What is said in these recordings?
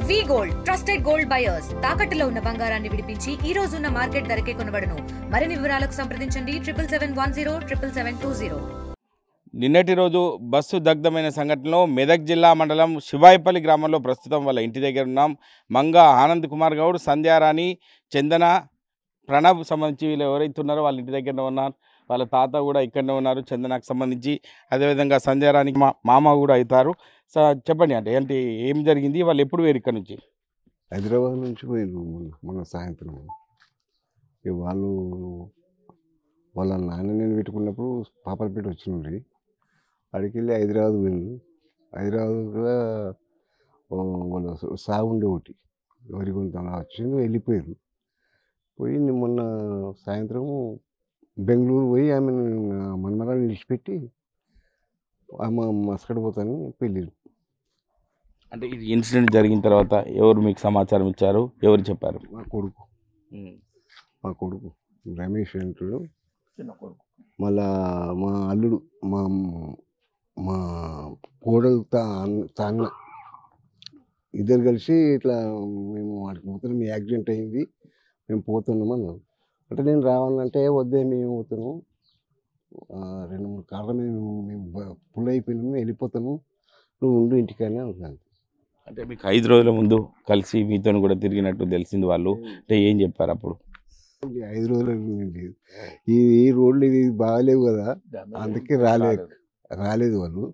వి gold trusted gold buyers తాకట్టులో ఉన్న బంగారాన్ని విడిపించి ఈ రోజు ఉన్న మార్కెట్ ధరకే కొనబడును. మరిన్ని వివరాలకు సంప్రదించండి 77107720. నిన్నటి రోజు బస్సు దగ్ధమైన సంఘటనలో మెదక్ జిల్లా మండలం శివాయిపల్లి గ్రామంలో ప్రస్తుతం వాళ్ళ ఇంటి దగ్గర ఉన్నాం. మంగా ఆనంద్ కుమార్ గౌడ్, సంధ్యారాణి, చందన, ప్రణబ్ సంబంధించి వీళ్ళు ఎవరైతే ఉన్నారో వాళ్ళ ఇంటి దగ్గరనే ఉన్నారు. వాళ్ళ తాత కూడా ఇక్కడనే ఉన్నారు చందనకు సంబంధించి. అదేవిధంగా సంధ్యారానికి మామ కూడా అవుతారు. చెప్పండి అంటే ఏంటి ఏం జరిగింది, వాళ్ళు ఎప్పుడు వేరు ఇక్కడ నుంచి? హైదరాబాద్ నుంచి పోయినారు మన సాయంత్రం. వాళ్ళు వాళ్ళ నాన్న నేను పెట్టుకున్నప్పుడు పాపలపేట వచ్చిండ్రి. అక్కడికి వెళ్ళి హైదరాబాద్ పోయింది. హైదరాబాద్ కూడా వాళ్ళ సాగు ఉండే ఒకటి వరి కొంత వచ్చింది, వెళ్ళిపోయారు. పోయి మొన్న సాయంత్రం బెంగళూరు పోయి ఆమె మన్మరాన్ని విడిచిపెట్టి ఆమె మస్కడ్ పోతానని వెళ్ళారు. అంటే ఇది ఇన్సిడెంట్ జరిగిన తర్వాత ఎవరు మీకు సమాచారం ఇచ్చారు, ఎవరు చెప్పారు? మా కొడుకు రమేష్ అంటాడు, మళ్ళా మా అల్లుడు, మా కోడలు తాన్న ఇద్దరు కలిసి ఇట్లా మేము వాడికి పోతున్నాం, మీ యాక్సిడెంట్ అయింది మేము పోతున్నాం అన్నాం. అంటే నేను రావాలంటే వద్దే మేము పోతున్నాము, 2-3 కార్ల మీద మేము పుల్ అయిపోయినాము, వెళ్ళిపోతాము, నువ్వు ఉండు ఇంటికనే అనుకున్నాను. అంటే మీకు 5 రోజుల ముందు కలిసి మీతో కూడా తిరిగినట్టు తెలిసింది వాళ్ళు. అంటే ఏం చెప్పారు అప్పుడు? 5 రోజులు లేదు, ఈ రోడ్లు ఇది బాగాలేవు కదా, అందుకే రాలేదు వాళ్ళు.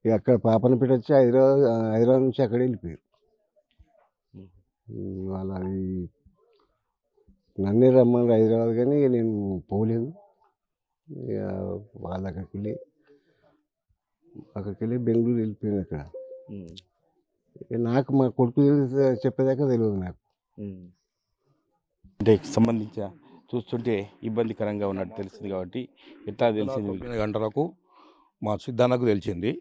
ఇక అక్కడ పాపనపేట వచ్చి హైదరాబాద్ నుంచి అక్కడ వెళ్ళిపోయారు. వాళ్ళ నన్నే రమ్మని హైదరాబాద్, కానీ నేను పోలేదు. ఇక వాళ్ళ అక్కడికి వెళ్ళి బెంగళూరు వెళ్ళిపోయాను. అక్కడ నాకు మా కొడుకు చెప్పేదాకా తెలియదు నాకు. అంటే సంబంధించిన చూస్తుంటే ఇబ్బందికరంగా ఉన్నట్టు తెలిసింది కాబట్టి ఎట్లా తెలిసింది? 9 గంటలకు మా సిద్ధాన్నకు తెలిసింది.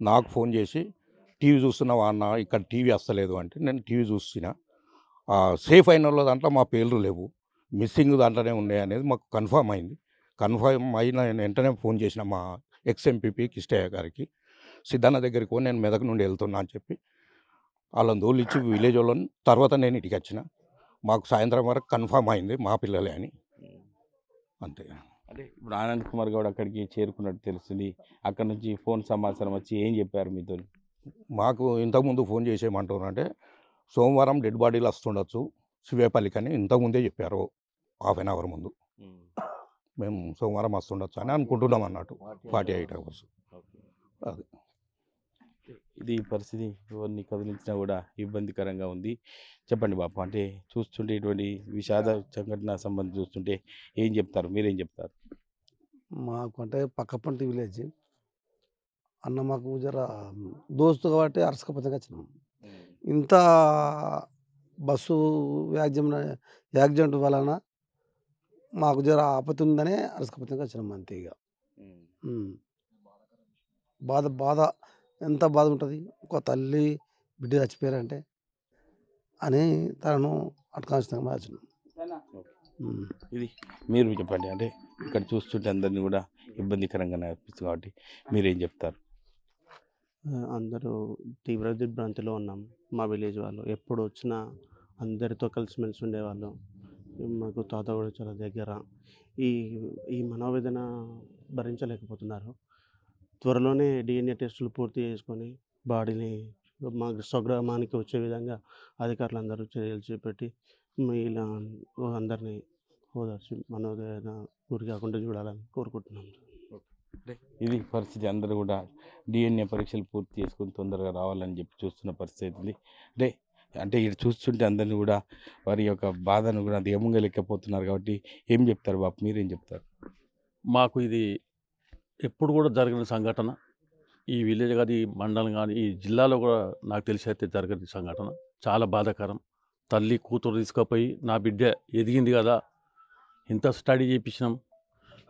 నాకు ఫోన్ చేసి టీవీ చూస్తున్నావా అన్న, ఇక్కడ టీవీ వస్తలేదు అంటే నేను టీవీ చూస్తున్నా. సేఫ్ అయిన వాళ్ళ దాంట్లో మా పేర్లు లేవు, మిస్సింగ్ దాంట్లోనే ఉన్నాయి అనేది మాకు కన్ఫర్మ్ అయింది. కన్ఫర్మ్ అయిన వెంటనే ఫోన్ చేసిన మా ఎక్స్ఎంపీపీ కిష్టయ్య గారికి, సిద్ధాన్న దగ్గరికి పోయి నేను మెదక్ నుండి వెళ్తున్నా అని చెప్పి వాళ్ళని దోలిచ్చి విలేజ్ వాళ్ళని, తర్వాత నేను ఇంటికి వచ్చిన. మాకు సాయంత్రం వరకు కన్ఫర్మ్ అయింది మా పిల్లలే అని, అంతే. అంటే ఇప్పుడు ఆనంద్ కుమార్ గౌడ్ అక్కడికి చేరుకున్నట్టు తెలిసింది. అక్కడ నుంచి ఫోన్ సమాచారం వచ్చి ఏం చెప్పారు మీతో? మాకు ఇంతకుముందు ఫోన్ చేసేయమంటున్నారు అంటే సోమవారం డెడ్ బాడీలు వస్తుండొచ్చు శివేపల్లికి అని ఇంతకుముందే చెప్పారు, హాఫ్ అన్ అవర్ ముందు. మేము సోమవారం వస్తుండొచ్చు అని అనుకుంటున్నాం అన్నట్టు, 48 hours. అది ఇది పరిస్థితి. ఎవరిని కదిలించినా కూడా ఇబ్బందికరంగా ఉంది. చెప్పండి బాపు, అంటే చూస్తుంటే ఇటువంటి విషాద సంఘటన సంబంధించి చూస్తుంటే ఏం చెప్తారు, మీరేం చెప్తారు? మాకు అంటే పక్కపంటి విలేజ్ అన్న, మాకు జర దోస్తు కాబట్టి అరసకపోతే వచ్చినాం. ఇంత బస్సు యాక్సిడెంట్ వలన మాకు జర ఆపత్తి ఉందనే అరసకపోతే వచ్చినాం అంతే. ఇక బాధ ఎంత బాధ ఉంటుంది, ఒక తల్లి బిడ్డ చచ్చిపోయారంటే అని తనను అటకాంశంగా వచ్చినాం. ఇది మీరు చెప్పండి, అంటే ఇక్కడ చూస్తుంటే అందరినీ కూడా ఇబ్బందికరంగా అనిపిస్తుంది కాబట్టి మీరేం చెప్తారు? అందరూ తీవ్ర దిగ్భ్రాంతిలో ఉన్నాం. మా విలేజ్ వాళ్ళు ఎప్పుడు వచ్చినా అందరితో కలిసిమెలిసి ఉండేవాళ్ళు. మాకు తాత కూడా చాలా దగ్గర. ఈ మనోవేదన భరించలేకపోతున్నారు. త్వరలోనే DNA టెస్టులు పూర్తి చేసుకొని బాడీని మా స్వగ్రామానికి వచ్చే విధంగా అధికారులు అందరూ చర్యలు చేపట్టి ఇలా అందరినీ ఓదార్చి మనోవేదన గురి కాకుండా చూడాలని కోరుకుంటున్నాం. ఇది పరిస్థితి. అందరూ కూడా DNA పరీక్షలు పూర్తి చేసుకొని తొందరగా రావాలని చెప్పి చూస్తున్న పరిస్థితి ఉంది. అంటే ఇది చూస్తుంటే అందరినీ కూడా వారి యొక్క బాధను కూడా దిగమింగలేకపోతున్నారు కాబట్టి ఏం చెప్తారు బాబు, మీరేం చెప్తారు? మాకు ఇది ఎప్పుడు కూడా జరిగిన సంఘటన. ఈ విలేజ్ కానీ, ఈ మండలం కానీ, ఈ జిల్లాలో కూడా నాకు తెలిసి అయితే జరిగిన సంఘటన చాలా బాధాకరం. తల్లి కూతురు తీసుకుపోయి నా బిడ్డ ఎదిగింది కదా, ఇంత స్టడీ చేయించినాం,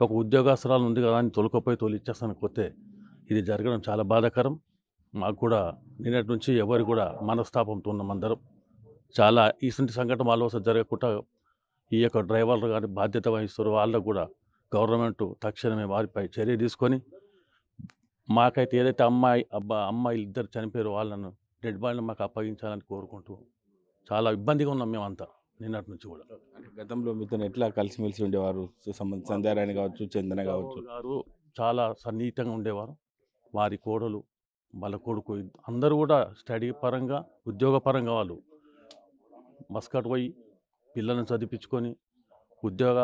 ఒక ఉద్యోగస్తురాలు ఉంది కదా అని తొలిచ్చేస్తాను కొత్తే ఇది జరగడం చాలా బాధాకరం. మాకు కూడా నిన్నటి నుంచి ఎవరు కూడా మనస్తాపంతో ఉన్నాం అందరం. చాలా ఇటువంటి సంఘటన వాళ్ళ వస్తే జరగకుండా ఈ యొక్క డ్రైవర్లు కానీ బాధ్యత వహిస్తారు, వాళ్ళకు కూడా గవర్నమెంట్ తక్షణమే వారిపై చర్య తీసుకొని మాకైతే ఏదైతే అమ్మాయి ఇద్దరు చనిపోయారో వాళ్ళను డెడ్ బాడీని మాకు అప్పగించాలని కోరుకుంటూ చాలా ఇబ్బందిగా ఉన్నాం మేమంతా నిన్నటి నుంచి కూడా. అంటే గతంలో మీతో ఎట్లా కలిసిమెలిసి ఉండేవారు? సంధ్యారాణి కావచ్చు, చందన కావచ్చు. గారు చాలా సన్నిహితంగా ఉండేవారు. వారి కోడలు, వాళ్ళ కొడుకు అందరూ కూడా స్టడీ పరంగా, ఉద్యోగ పరంగా వాళ్ళు మస్కట్ పోయి పిల్లల్ని చదివించుకొని ఉద్యోగ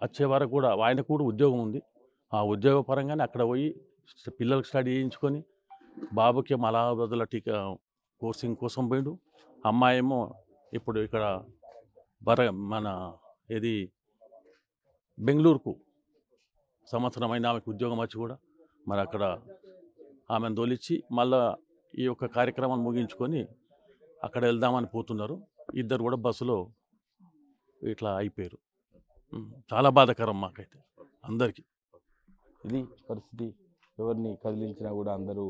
వచ్చే వరకు కూడా ఆయనకు కూడా ఉద్యోగం ఉంది. ఆ ఉద్యోగ పరంగానే అక్కడ పోయి పిల్లలకు స్టడీ చేయించుకొని బాబుకి అలహాబాద్లో టీకా కోర్సింగ్ కోసం పోయిండు. అమ్మాయి ఏమో ఇప్పుడు ఇక్కడ మన ఇది బెంగళూరుకు సంవత్సరం అయినా ఆమెకు ఉద్యోగం వచ్చి కూడా మరి అక్కడ ఆమెను తోలిచ్చి మళ్ళా ఈ యొక్క కార్యక్రమాన్ని ముగించుకొని అక్కడ వెళ్దామని పోతున్నారు. ఇద్దరు కూడా బస్సులో ఇట్లా అయిపోయారు. చాలా బాధాకరం మాకైతే అందరికీ. ఇది పరిస్థితి. ఎవరిని కదిలించినా కూడా అందరూ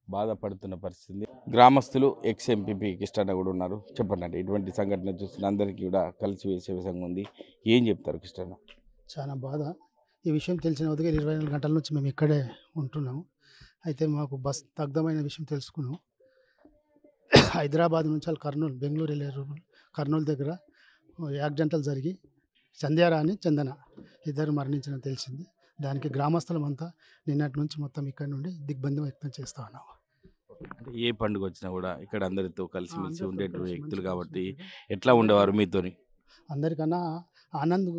బాధపడుతున్న పరిస్థితి. గ్రామస్తులు ఎక్స్ ఎంపీపీ కిష్టన్న కూడా ఉన్నారు. చెప్పండి, ఇటువంటి సంఘటన చూస్తున్న అందరికీ కూడా కలిసి వేసే విధంగా ఉంది. ఏం చెప్తారు కిష్టన్న? చాలా బాధ. ఈ విషయం తెలిసిన ఉదయం 24 గంటల నుంచి మేము ఇక్కడే ఉంటున్నాము. అయితే మాకు బస్ దగ్ధమైన విషయం తెలుసుకున్నాం. హైదరాబాద్ నుంచి కర్నూలు, బెంగళూరు వెళ్ళే కర్నూలు దగ్గర యాక్సిడెంటల్ జరిగి సంధ్యారాణి, చందన ఇద్దరు మరణించిన తెలిసింది. దానికి గ్రామస్తులమంతా నిన్నటి నుంచి మొత్తం ఇక్కడ నుండి దిగ్బంధం వ్యక్తం చేస్తూ ఉన్నాము. అంటే ఏ పండుగ వచ్చినా కూడా ఇక్కడ అందరితో కలిసిమెలిసి ఉండేటువంటి వ్యక్తులు కాబట్టి ఎట్లా ఉండేవారు మీతోని? అందరికన్నా ఆనంద్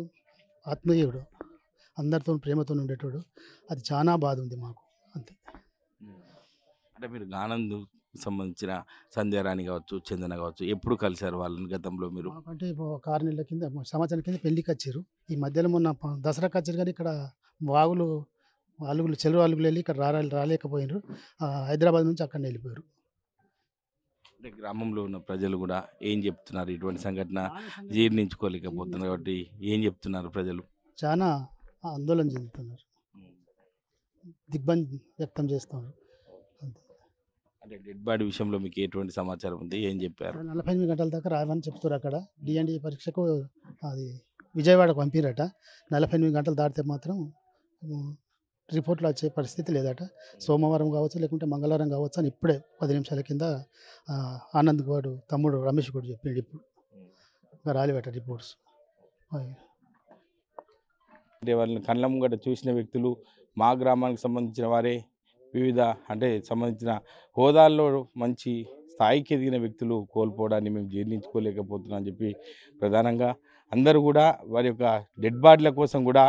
ఆత్మీయుడు, అందరితో ప్రేమతో ఉండేటోడు. అది చాలా బాధ ఉంది మాకు, అంతే. అంటే మీరు ఆనంద్ సంబంధించిన సంధ్యారాణి కావచ్చు, చందన కావచ్చు, ఎప్పుడు కలిశారు వాళ్ళని గతంలో మీరు? అంటే ఒక 6 నెలల కింద, సంవత్సరం కింద పెళ్లికి వచ్చారు. ఈ మధ్యలో మొన్న దసరాకి వచ్చారు, కానీ ఇక్కడ వాగులు చెరువు వాగులు వెళ్ళి ఇక్కడ రాలేకపోయినారు. హైదరాబాద్ నుంచి అక్కడ వెళ్ళిపోయారు. అంటే గ్రామంలో ఉన్న ప్రజలు కూడా ఏం చెప్తున్నారు? ఇటువంటి సంఘటన జీర్ణించుకోలేకపోతున్నారు కాబట్టి ఏం చెప్తున్నారు ప్రజలు? చాలా ఆందోళన చెందుతున్నారు, దిగ్బంధం వ్యక్తం చేస్తున్నారు. అంటే డెడ్ బాడీ విషయంలో మీకు ఎటువంటి సమాచారం ఉంది? ఏం చెప్పారు? 48 గంటల దాకా రావని చెప్తారు. అక్కడ డిఎన్డి పరీక్షకు అది విజయవాడకు పంపిరట. 48 గంటలు దాటితే మాత్రం రిపోర్ట్లు వచ్చే పరిస్థితి లేదట. సోమవారం కావచ్చు, లేకుంటే మంగళవారం కావచ్చు అని ఇప్పుడే 10 నిమిషాల కింద ఆనంద్ వాడు తమ్ముడు రమేష్ కూడా చెప్పాడు. ఇప్పుడు రాలివట రిపోర్ట్స్. అంటే వాళ్ళని కళ్ళ ముంగట చూసిన వ్యక్తులు మా గ్రామానికి సంబంధించిన వారే, వివిధ అంటే సంబంధించిన హోదాల్లో మంచి స్థాయికి ఎదిగిన వ్యక్తులు కోల్పోవడాన్ని మేము జీర్ణించుకోలేకపోతున్నాం అని చెప్పి ప్రధానంగా అందరూ కూడా వారి యొక్క డెడ్ బాడీల కోసం కూడా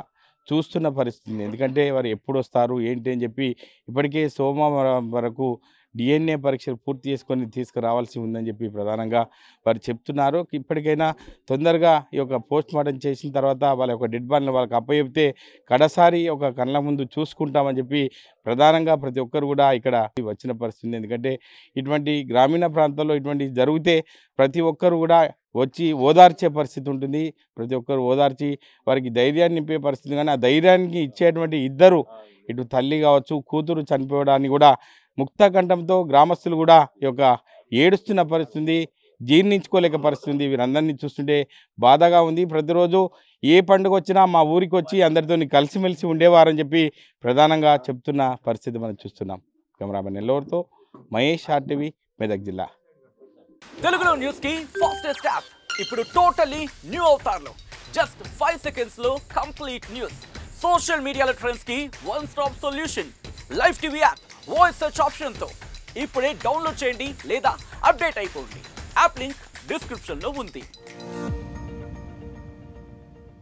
చూస్తున్న పరిస్థితి. ఎందుకంటే వారు ఎప్పుడు వస్తారు ఏంటి అని చెప్పి ఇప్పటికే సోమవారం వరకు డిఎన్ఏ పరీక్షలు పూర్తి చేసుకొని తీసుకురావాల్సి ఉందని చెప్పి ప్రధానంగా వారు చెప్తున్నారు. ఇప్పటికైనా తొందరగా ఈ యొక్క పోస్ట్ మార్టం చేసిన తర్వాత వాళ్ళ యొక్క డెడ్ బాడీని వాళ్ళకి అప్పచెప్తే కడసారి ఒక కళ్ళ ముందు చూసుకుంటామని చెప్పి ప్రధానంగా ప్రతి ఒక్కరు కూడా ఇక్కడ వచ్చిన పరిస్థితి. ఎందుకంటే ఇటువంటి గ్రామీణ ప్రాంతాల్లో ఇటువంటి జరిగితే ప్రతి ఒక్కరు కూడా వచ్చి ఓదార్చే పరిస్థితి ఉంటుంది. ప్రతి ఒక్కరు ఓదార్చి వారికి ధైర్యాన్ని నింపే పరిస్థితి. కానీ ఆ ధైర్యానికి ఇచ్చేటువంటి ఇద్దరు, ఇటు తల్లి కావచ్చు, కూతురు చనిపోవడాన్ని కూడా ముక్త కంఠంతో గ్రామస్తులు కూడా ఈ యొక్క ఏడుస్తున్న పరిస్థితి, జీర్ణించుకోలేక పరిస్థితి. వీరందరినీ చూస్తుంటే బాధగా ఉంది. ప్రతిరోజు ఏ పండుగ వచ్చినా మా ఊరికి వచ్చి అందరితో కలిసిమెలిసి ఉండేవారని చెప్పి ప్రధానంగా చెప్తున్న పరిస్థితి మనం చూస్తున్నాం. కెమెరామెన్ నెల్లూరుతో మహేష్, ఆర్టీవీ, మెదక్ జిల్లా. తెలుగులో న్యూస్ కి ఫాస్టెస్ట్ యాప్ ఇప్పుడు టోటల్లీ న్యూ అవతార్లో. జస్ట్ 5 seconds లో కంప్లీట్ న్యూస్, సోషల్ మీడియాలో ట్రెండ్స్ కి one stop solution, live TV app, voice search option తో ఇప్పుడే డౌన్లోడ్ చేయండి లేదా అప్డేట్ అయిపోండి. యాప్ లింక్ డిస్క్రిప్షన్ లో ఉంది.